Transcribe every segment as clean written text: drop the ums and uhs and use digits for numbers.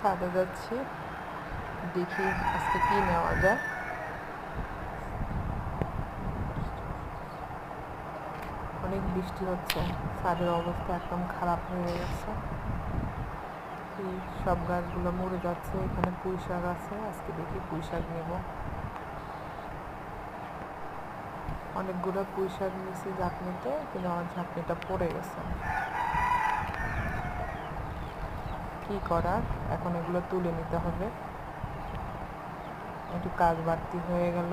ছাদে যাচ্ছি, দেখি আজকে কি নেওয়া যায়। অনেক বৃষ্টি হচ্ছে, ছাদের অবস্থা একদম খারাপ হয়ে গেছে। এই সব গাছগুলো মরে যাচ্ছে। এখানে পুঁই শাক আছে, আজকে দেখি পুঁই শাক নেব। অনেকগুলো পুঁই শাক নিয়েছি ঝাঁকনিতে, কিন্তু আমার ঝাঁকনিটা পড়ে গেছে। কি করার, এখন এগুলো তুলে নিতে হবে। একটু কাজ বাড়তি হয়ে গেল।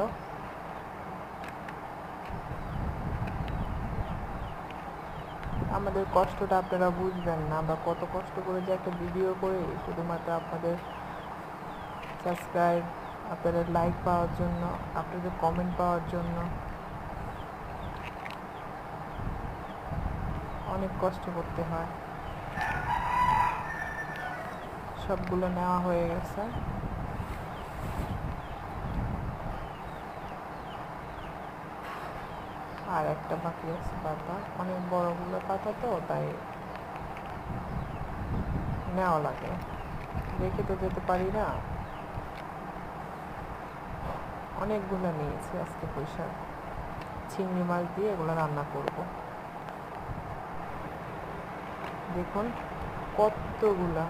আমাদের কষ্টটা আপনারা বুঝবেন না, আমরা কত কষ্ট করে যে একটা ভিডিও করি শুধুমাত্র আপনাদের সাবস্ক্রাইব, আপনাদের লাইক পাওয়ার জন্য, আপনাদের কমেন্ট পাওয়ার জন্য। অনেক কষ্ট করতে হয়। সবগুলো নেওয়া হয়ে গেছে। আর একটা বাকি আছে পাতা, অনেক বড়গুলো পাতা তো, তাই নেওয়া লাগে, রেখে তো যেতে পারি না। অনেকগুলো নিয়েছি আজকে পুঁই শাক, চিংড়ি মাছ দিয়ে এগুলো রান্না করব। দেখুন কতগুলা,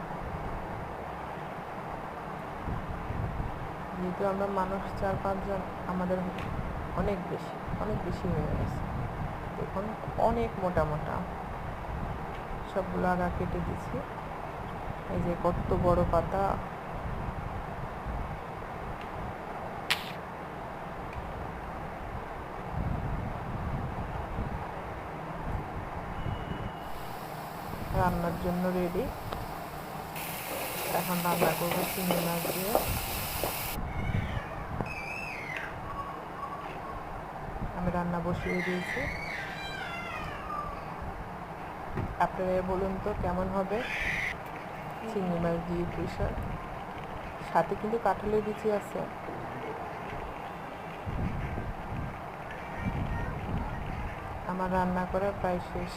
যেহেতু আমরা মানুষ 4-5 জন, আমাদের অনেক বেশি হয়ে গেছে। দেখুন অনেক মোটা মোটা, সবগুলো আগা কেটে দিচ্ছি। এই যে কত বড় পাতা। রান্নার জন্য রেডি। এখন রান্না করবো চিংড়ি মাছ দিয়ে। আমি রান্না বসিয়ে দিয়েছি। আপনারা বলুন তো কেমন হবে চিংড়ি মাছ দিয়ে পুঁই শাক। সাথে কিন্তু কাঁঠালের বিচি আছে। আমার রান্না করা প্রায় শেষ।